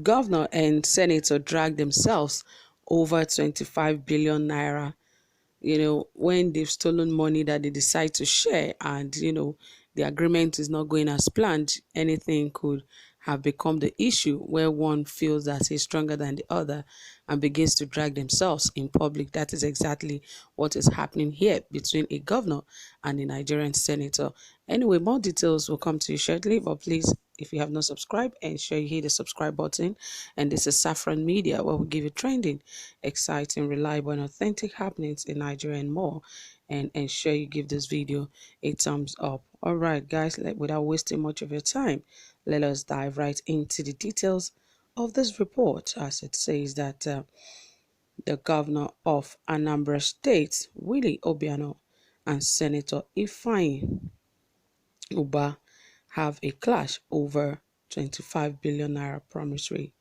governor and senator drag themselves over 25 billion naira, when they've stolen money that they decide to share, and the agreement is not going as planned. Anything could have become the issue where one feels that he's stronger than the other and begins to drag themselves in public. That is exactly what is happening here between a governor and a Nigerian senator. Anyway, more details will come to you shortly, but please, if you have not subscribed, ensure you hit the subscribe button. And this is Saffron Media, where we give you trending, exciting, reliable, and authentic happenings in Nigeria and more. And ensure you give this video a thumbs up. All right, guys, without wasting much of your time, let us dive right into the details of this report, as it says that the governor of Anambra State, Willie Obiano, and Senator Ifeanyi Uba have a clash over 25 billion naira promissory.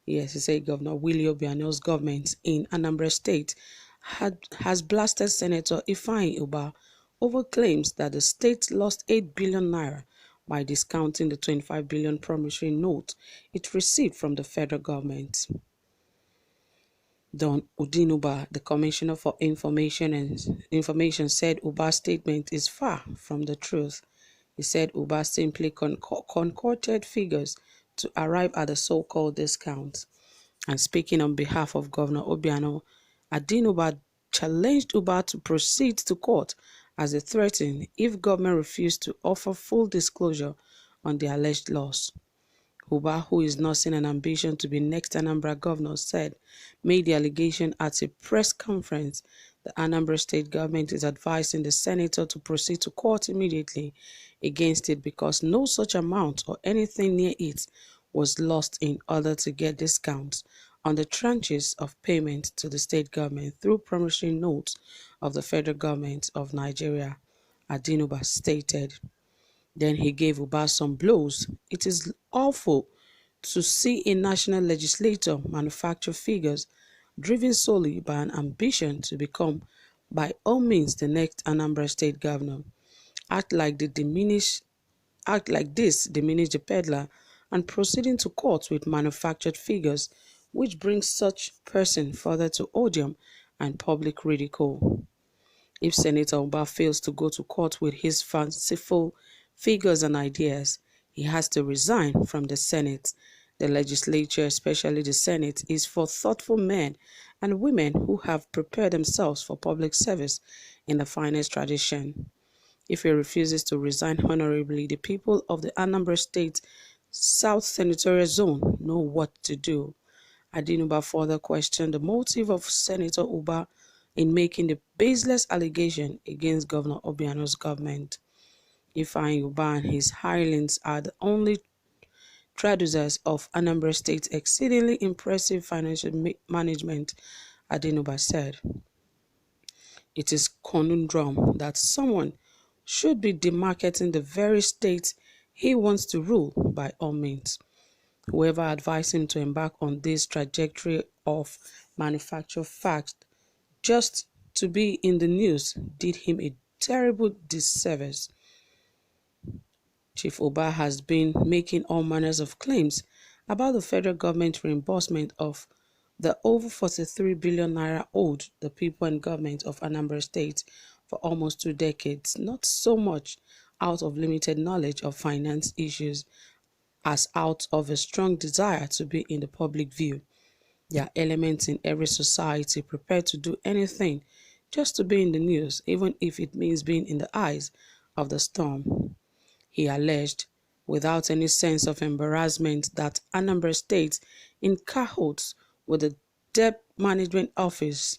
Yes, he said Governor Willie Obiano's government in Anambra State has blasted Senator Ifeanyi Uba over claims that the state lost 8 billion naira by discounting the 25 billion promissory note it received from the federal government. Don Udinuba, the Commissioner for Information, said Uba's statement is far from the truth. He said Uba simply concocted figures to arrive at the so-called discount. And speaking on behalf of Governor Obiano, Adinuba challenged Uba to proceed to court as a threatened if government refused to offer full disclosure on the alleged loss. Uba, who is nursing an ambition to be next Anambra governor, made the allegation at a press conference. The Anambra state government is advising the senator to proceed to court immediately against it because no such amount or anything near it was lost in order to get discounts on the tranches of payment to the state government through promissory notes of the federal government of Nigeria, Adinuba stated. Then he gave Uba some blows. It is awful to see a national legislator manufacture figures driven solely by an ambition to become, by all means, the next Anambra state governor. Act like this diminish the peddler, and proceeding to court with manufactured figures, which brings such person further to odium and public ridicule. If Senator Uba fails to go to court with his fanciful figures and ideas, he has to resign from the Senate. The legislature, especially the Senate, is for thoughtful men and women who have prepared themselves for public service in the finest tradition. If he refuses to resign honorably, the people of the Anambra State South Senatorial Zone know what to do. Adinuba further questioned the motive of Senator Uba in making the baseless allegation against Governor Obiano's government. Ifeanyi Uba and his hirelings are the only traducers of Anambra State's exceedingly impressive financial management, Adinuba said. It is conundrum that someone should be demarketing the very state he wants to rule by all means. Whoever advised him to embark on this trajectory of manufactured facts just to be in the news did him a terrible disservice. Chief Uba has been making all manners of claims about the federal government reimbursement of the over 43 billion naira owed the people and government of Anambra State for almost 2 decades, not so much out of limited knowledge of finance issues as out of a strong desire to be in the public view. There are elements in every society prepared to do anything just to be in the news, even if it means being in the eyes of the storm. He alleged, without any sense of embarrassment, that Anambra State, in cahoots with the Debt Management Office,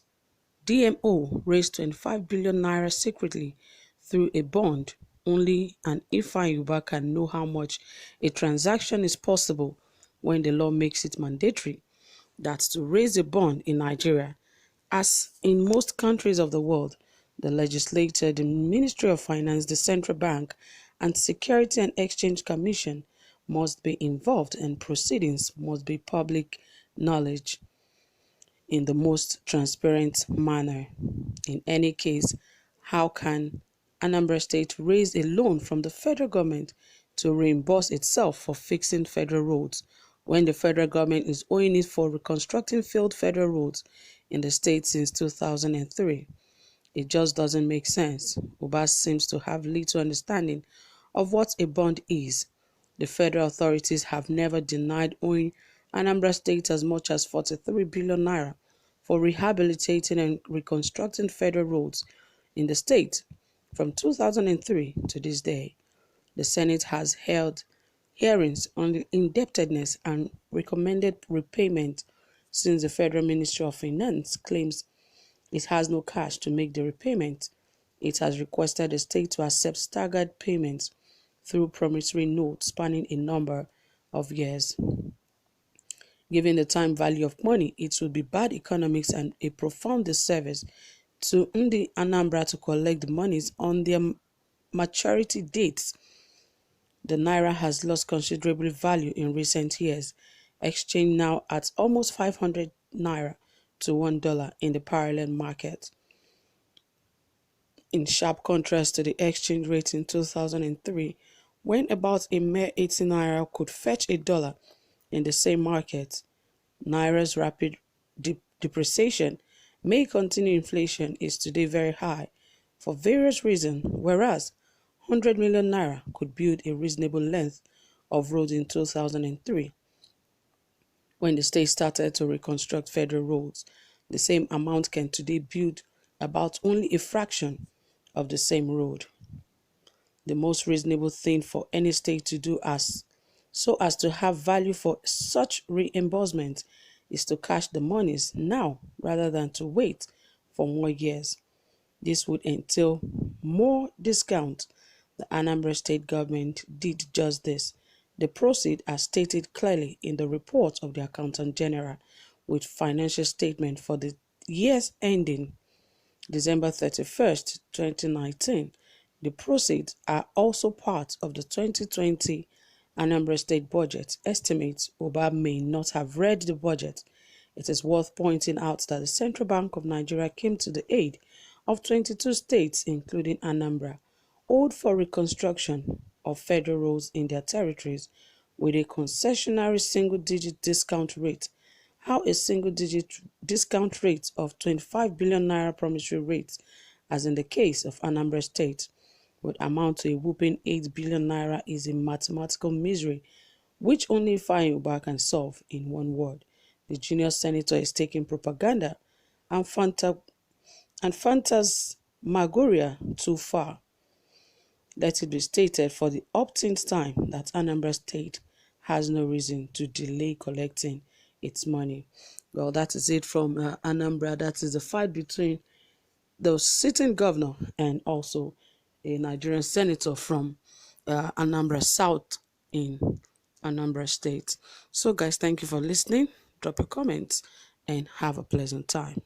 DMO, raised 25 billion naira secretly through a bond. Only an Ifeanyi Uba can know how much a transaction is possible when the law makes it mandatory that to raise a bond in Nigeria, as in most countries of the world, the legislature, the Ministry of Finance, the Central Bank, and Security and Exchange Commission must be involved, and proceedings must be public knowledge in the most transparent manner. In any case, how can Anambra State raise a loan from the federal government to reimburse itself for fixing federal roads when the federal government is owing it for reconstructing failed federal roads in the state since 2003. It just doesn't make sense. Uba seems to have little understanding of what a bond is. The federal authorities have never denied owing Anambra State as much as 43 billion naira for rehabilitating and reconstructing federal roads in the state from 2003 to this day. The Senate has held hearings on the indebtedness and recommended repayment since the Federal Ministry of Finance claims it has no cash to make the repayment. It has requested the state to accept staggered payments through promissory notes spanning a number of years. Given the time value of money, it would be bad economics and a profound disservice to Ndi Anambra to collect the monies on their maturity dates. The naira has lost considerable value in recent years, exchange now at almost 500 naira to $1 in the parallel market. In sharp contrast to the exchange rate in 2003, when about a mere 80 naira could fetch a dollar in the same market. Naira's rapid depreciation may continue inflation is today very high for various reasons, whereas 100 million naira could build a reasonable length of road in 2003. When the state started to reconstruct federal roads, the same amount can today build about only a fraction of the same road. The most reasonable thing for any state to do so as to have value for such reimbursement is to cash the monies now rather than to wait for more years. This would entail more discount. The Anambra state government did just this. The proceeds are stated clearly in the report of the Accountant General with financial statement for the years ending December 31st, 2019. The proceeds are also part of the 2020 Anambra State budget. Estimates Uba may not have read the budget. It is worth pointing out that the Central Bank of Nigeria came to the aid of 22 states, including Anambra, owed for reconstruction of federal roads in their territories with a concessionary single-digit discount rate. How a single-digit discount rate of 25 billion naira promissory rate, as in the case of Anambra State, would amount to a whopping 8 billion naira is a mathematical misery which only Ifeanyi Ubah can solve in one word. The junior senator is taking propaganda and phantasmagoria too far. Let it be stated for the umpteenth time that Anambra State has no reason to delay collecting its money. Well, that is it from Anambra. That is the fight between the sitting governor and also a Nigerian senator from Anambra South in Anambra State. So guys, thank you for listening. Drop a comment and have a pleasant time.